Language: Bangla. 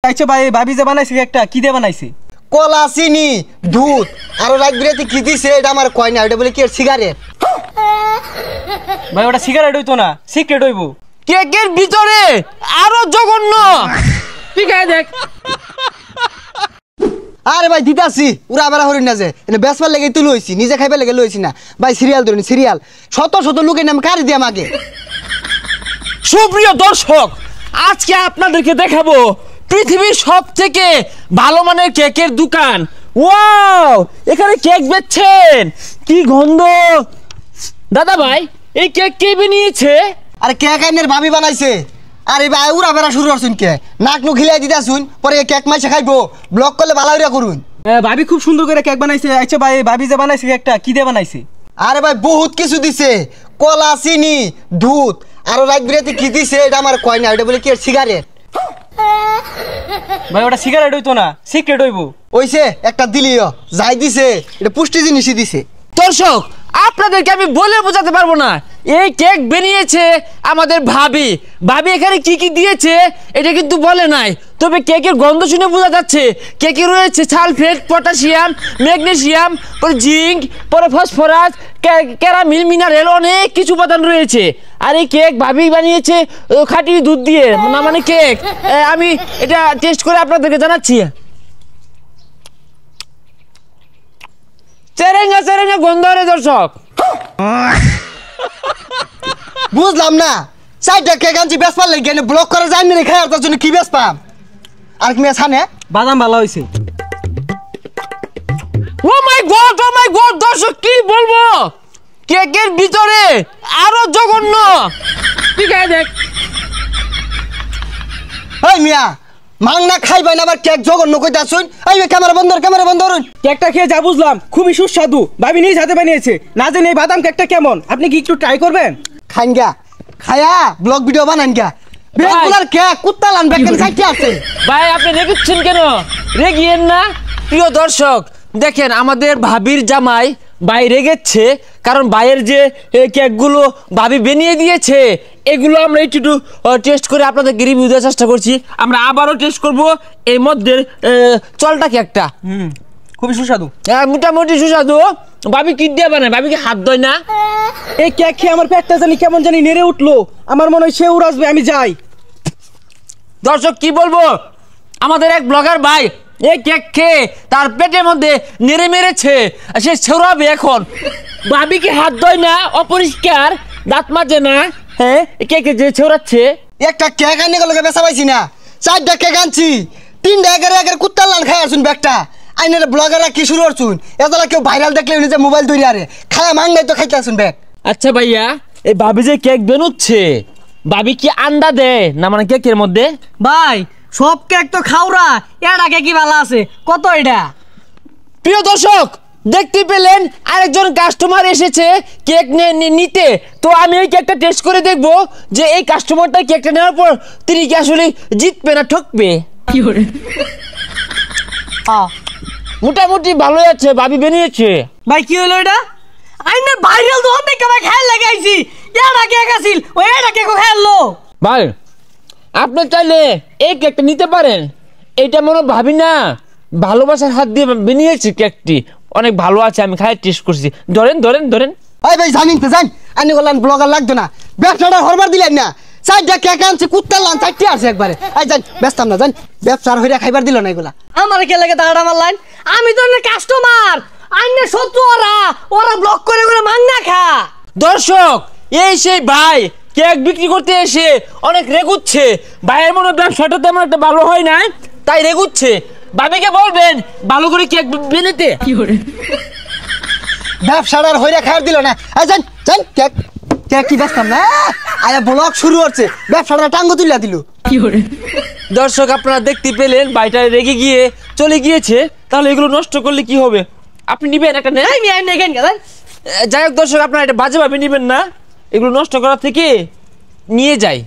আচ্ছা ভাই ভাবি যে বানাইছে কেকটা কি দিয়ে বানাইছে? কলা চিনি দুধ আর রাত বিরাতে কি দিছে এটা আমার কয় না, এটা বলে কি সিগারেট। ভাই ওটা সিগারেট হইতো না, সিক্রেট হইব। কেকের ভিতরে আরো জঘন্য। ঠিক আছে দেখ। আরে ভাই দিতাছি উড়া বেড়া হরিণ না যে এটা বেসবার লেগে তুই লইছি, নিজে খাইবার লেগে লইছি না ভাই। সিরিয়াল ধরুন সিরিয়াল, শত শত লোকের নাম কারি দিয়ে আমাকে। সুপ্রিয় দর্শক, আজকে আপনাদেরকে দেখাবো পৃথিবীর সবথেকে ভালো মানের কেকের দোকান। ওয়াও, এখানে কেক বেচছেন, কি গন্ধ। দাদা ভাই, এই কেক কে বানিয়েছে? আরে কেক আইনের ভাবি বানাইছে। আরে ভাই উড়া বেড়া শুরু করছুন কে, নাক নু খিলাই দিতাছুন, পরে কেক মাইছে খাইবো, ব্লক করলে ভালো হইরা করুন। ভাবি খুব সুন্দর করে কেক বানাইছে। আচ্ছা ভাই ভাবি যে বানাইছে কেকটা কি দিয়ে বানাইছে? আরে ভাই বহুত কিছু দিছে, কলা চিনি দুধ আর রাত বিরাতে কি দিছে এটা আমার কয় না, এটা বলে কি সিগারেট। ভাই ওটা সিগারেট হইতো না, সিক্রেট হইব। ওইছে একটা দিলিও যাই দিছে, এটা পুষ্টি জিনিসই দিছে। দর্শক, আপনাদেরকে আমি বলে বোঝাতে পারবো না, এই কেক বানিয়েছে আমাদের ভাবি। ভাবি এখানে কি কি দিয়েছে এটা কিন্তু বলে নাই, তবে কেকের গন্ধ শুনে বোঝা যাচ্ছে কেকে রয়েছে সালফেট, পটাশিয়াম, ম্যাগনেসিয়াম, পরে জিঙ্ক, পরে ফসফরাস, ক্যারামিল, মিনারেল, অনেক কিছু উপাদান রয়েছে। আর এই কেক ভাবি বানিয়েছে খাঁটি দুধ দিয়ে, না মানে কেক। আমি এটা টেস্ট করে আপনাদেরকে জানাচ্ছি। চেরেঙ্গা চেরেঙ্গা গন্ধ রে দর্শক। বুঝলাম না, চারটা কেক আনছি বেসপার লেগে ব্লক করা যায় না, খাই তার জন্য কি বেসপাম? আর কি ছানে বাদাম ভালো হয়েছে। ও মাই গড দর্শক, কি বলবো, কেকের ভিতরে আরো জঘন্য। ঠিক আছে দেখ। এই মিয়া মাংনা খাইবাই না, আবার কেক জঘন্য কইতা শুন। এই ক্যামেরা বন্ধ কর, ক্যামেরা বন্ধ করুন। কেকটা খেয়ে যা বুঝলাম খুবই সুস্বাদু, ভাবি নিজ হাতে বানিয়েছে। না জানি এই বাদাম কেকটা কেমন, আপনি কি একটু ট্রাই করবেন? খাইন গা, খায়া ব্লগ ভিডিও বানান গা। বেগুলার কেক কুত্তা লান বেকেন সাইটে আছে। ভাই আপনি রেগুচ্ছেন কেন? রেগিয়েন না। প্রিয় দর্শক, দেখেন আমাদের ভাবির জামাই ভাই রেগেছে, কারণ ভাইয়ের যে কেকগুলো ভাবি বানিয়ে দিয়েছে এগুলো আমরা একটু টেস্ট করে আপনাদেরকে রিভিউ দেওয়ার চেষ্টা করছি। আমরা আবারও টেস্ট করব এই মধ্যে চলটা কেকটা। খুবই সুস্বাদু, মোটামুটি সুস্বাদু। ভাবি কি দিয়ে বানায়? ভাবি কি হাত ধোয় না? এই কেক খেয়ে আমার পেটটা জানি কেমন জানি নেড়ে উঠলো, আমার মনে হয় সে উড়াসবে, আমি যাই। দর্শক কি বলবো, আমাদের এক ব্লগার ভাই এই কেক খেয়ে তার পেটের মধ্যে নেড়ে মেরেছে, সে ছড়াবে এখন। ভাবি কি হাত ধোয় না, অপরিষ্কার, দাঁত মাজে না, হ্যাঁ কেকে যে ছড়াচ্ছে। একটা কেক আইনে গেলে বেচা পাইছি না, চারটা কেক আনছি, তিনটা এগারে এগারে কুত্তা লান খাই আসুন ব্যাগটা। আইনের ব্লগাররা কি শুরু করছুন, এতলা কেউ ভাইরাল দেখলে নিজে মোবাইল তৈরি আরে খায়া মাংনাই তো খাইতে আসুন ব্যাগ। আচ্ছা ভাইয়া, এই ভাবি যে কেক বেনুচ্ছে, ভাবি কি আন্ডা দেয় না মানে কেকের মধ্যে? ভাই সব কেক তো খাওরা, এটা কেক কি ভালো আছে কত এটা? প্রিয় দর্শক, দেখতে পেলেন আরেকজন কাস্টমার এসেছে কেক নিতে, তো আমি এই কেকটা টেস্ট করে দেখব যে এই কাস্টমারটা কেকটা নেওয়ার পর তিনি কি আসলে জিতবে না ঠকবে। মোটামুটি ভালোই আছে, ভাবি বানিয়েছে। ভাই কি হলো এটা? আইনের ভাইরাল তো অনেক ভাই খেয়াল লাগাইছি, এটা কেক আছিল ওই এটা কেক খেললো। ভাই আপনি চাইলে এই কেকটা নিতে পারেন, এটা মনে ভাবি না ভালোবাসার হাত দিয়ে বানিয়েছি কেকটি, অনেক ভালো আছে, আমি খাই টেস্ট করছি। ধরেন ধরেন ধরেন। এই ভাই জানিন তো জান, আইনে গেলাম ব্লগার লাগতো না, ব্যবসাটা হরবার দিলেন না। চারটা কেক আনছি কুত্তা লান চারটে আছে একবারে। এই জান ব্যস্তাম না, জান ব্যবসার হইরা খাইবার দিল না এগুলা। আমার কে লাগে দাঁড়া মারলাইন, আমি তো কাস্টমার, আইনের শত্রু ওরা, ওরা ব্লক করে করে মাংনা খা। দর্শক, এই সেই ভাই কেক বিক্রি করতে এসে অনেক রেগুচ্ছে, ভাইয়ের মনে ব্যবসাটা তেমন একটা ভালো হয় না, তাই রেগুচ্ছে। ভাবিকে বলবেন ভালো করে কেক বানাতে। ব্যবসাটার হইরা খাইবার দিল না। এই জান জান কেক কেক কি ব্যস্তাম না, আয়া ব্লগ শুরু হচ্ছে, ব্যবসাটা টাঙ্গ তুলিয়া দিল। দর্শক আপনারা দেখতে পেলেন ভাইটা রেগে গিয়ে চলে গিয়েছে, তাহলে এগুলো নষ্ট করলে কি হবে? আপনি নিবেন একটা? যাই হোক দর্শক, আপনারা এটা বাজেভাবে নিবেন না, এগুলো নষ্ট করার থেকে নিয়ে যাই।